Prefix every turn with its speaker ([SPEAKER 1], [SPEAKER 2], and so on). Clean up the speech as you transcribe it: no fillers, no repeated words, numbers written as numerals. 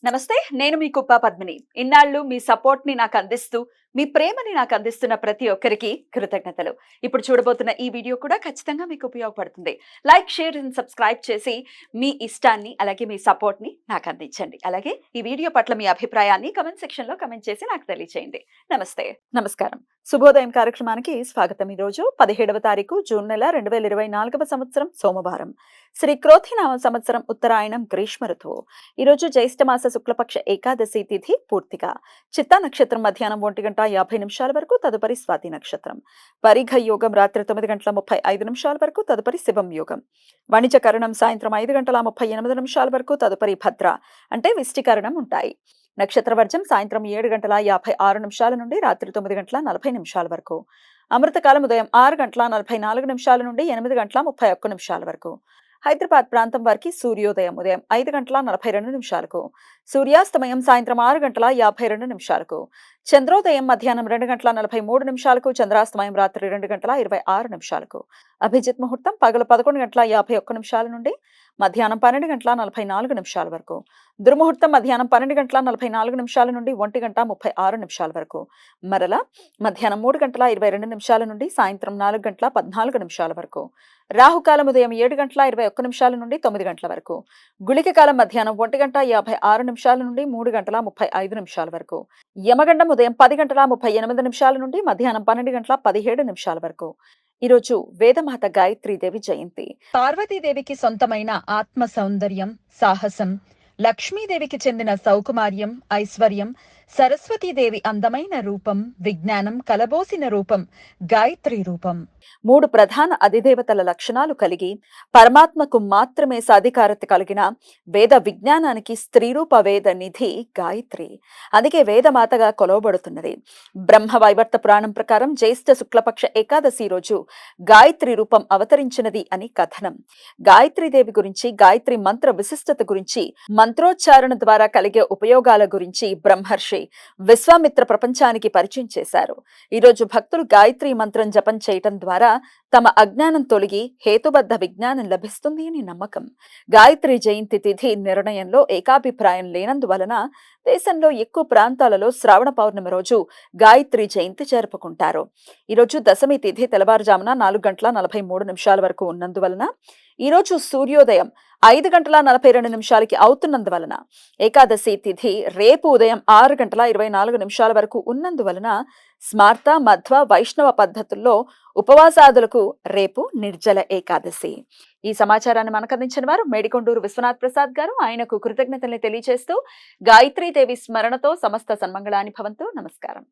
[SPEAKER 1] నమస్తే, నేను మీ కుప్ప పద్మిని. ఇన్నాళ్ళు మీ సపోర్ట్‌ని నాకందిస్తూ, మీ ప్రేమని నాకందిస్తున్న ప్రతి ఒక్కరికి కృతజ్ఞతలు. ఇప్పుడు చూడబోతున్న ఈ వీడియో కూడా ఖచ్చితంగా మీకు ఉపయోగపడుతుంది. లైక్, షేర్ అండ్ సబ్స్క్రైబ్ చేసి మీ ఇష్టాన్ని, అలాగే మీ సపోర్ట్‌ని నాకందించండి. అలాగే ఈ వీడియో పట్ల మీ అభిప్రాయాన్ని కామెంట్ సెక్షన్‌లో కామెంట్ చేసి నాకు తెలియజేయండి. నమస్తే. నమస్కారం. శుభోదయం కార్యక్రమానికి స్వాగతం. ఈరోజు 17వ తారీఖు జూన్ నెల 2024వ సంవత్సరం సోమవారం. శ్రీ క్రోధినామ సంవత్సరం ఉత్తరాయణం గ్రీష్మ ఋతువు. ఈరోజు జ్యేష్ఠమాస శుక్లపక్ష ఏకాదశి తిథి పూర్తిగా. చిత్తా నక్షత్రం మధ్యాహ్నం 1:50 వరకు, తదుపరి స్వాతి నక్షత్రం. పరిఘ యోగం రాత్రి 9:35 వరకు, తదుపరి శివం యోగం. వాణిజ్య కరణం సాయంత్రం 5:38 వరకు, తదుపరి భద్ర అంటే విష్టికరణం ఉంటాయి. నక్షత్ర వర్జం సాయంత్రం 7:56 నుండి రాత్రి 9:40 వరకు. అమృతకాలం ఉదయం 6:44 నుండి 8:31 వరకు. హైదరాబాద్ ప్రాంతం వారికి సూర్యోదయం ఉదయం 5:42 సూర్యాస్తమయం సాయంత్రం 6:52 చంద్రోదయం మధ్యాహ్నం 2:43 చంద్రాస్తమయం రాత్రి 2:26 అభిజిత్ ముహూర్తం పగలు 11:51 నుండి మధ్యాహ్నం 12:44 వరకు. దుర్ముహూర్తం మధ్యాహ్నం 12:44 నుండి 1:36 వరకు. మరల మధ్యాహ్నం 3:22 నుండి సాయంత్రం 4:14 వరకు. రాహుకాలం ఉదయం 7:21 నుండి 9 గంటల వరకు. గుళిక కాలం మధ్యాహ్నం 1:56 నుండి 3:35 వరకు. యమగండం ఉదయం 10:38 నుండి మధ్యాహ్నం 12:17 వరకు. ఈరోజు వేదమాత గాయత్రీదేవి జయంతి. పార్వతీదేవికి సొంతమైన ఆత్మ సౌందర్యం, సాహసం, లక్ష్మీదేవికి చెందిన సౌకుమార్యం, ఐశ్వర్యం, సరస్వతీదేవి అందమైన రూపం, విజ్ఞానం కలబోసిన రూపం గాయత్రి రూపం. 3 ప్రధాన అధిదేవతల లక్షణాలు కలిగి పరమాత్మకు మాత్రమే సాధికారత కలిగిన వేద విజ్ఞానానికి స్త్రీరూప వేద నిధి గాయత్రి. అందుకే వేదమాతగా కొలవబడుతున్నది. బ్రహ్మ వైవర్త పురాణం ప్రకారం జ్యేష్ఠ శుక్లపక్ష ఏకాదశి రోజు గాయత్రి రూపం అవతరించినది అని కథనం. గాయత్రీదేవి గురించి, గాయత్రి మంత్ర విశిష్టత గురించి, మంత్రోచ్చారణ ద్వారా కలిగే ఉపయోగాల గురించి బ్రహ్మర్షి విశ్వామిత్ర ప్రపంచానికి పరిచయం చేశారు. ఈరోజు భక్తులు గాయత్రి మంత్రం జపం చేయటం ద్వారా తమ అజ్ఞానం తొలగి హేతుబద్ధ విజ్ఞానం లభిస్తుంది అని నమ్మకం. గాయత్రి జయంతి తిథి నిర్ణయంలో ఏకాభిప్రాయం లేనందువలన దేశంలో ఎక్కువ ప్రాంతాలలో శ్రావణ పౌర్ణమి రోజు గాయత్రి జయంతి జరుపుకుంటారు. ఈరోజు దశమి తిథి తెల్లవారుజామున 4:43 వరకు ఉన్నందువలన, ఈరోజు సూర్యోదయం 5:42 అవుతున్నందువలన, ఏకాదశి తిథి రేపు ఉదయం 6:24 వరకు ఉన్నందువలన స్మార్త, మధ్వ, వైష్ణవ పద్ధతుల్లో ఉపవాసాదులకు రేపు నిర్జల ఏకాదశి. ఈ సమాచారాన్ని మనకు అందించిన వారు మేడికొండూరు విశ్వనాథ్ ప్రసాద్ గారు. ఆయనకు కృతజ్ఞతల్ని తెలియజేస్తూ గాయత్రీదేవి స్మరణతో సమస్త సన్మంగళాని భవంతు. నమస్కారం.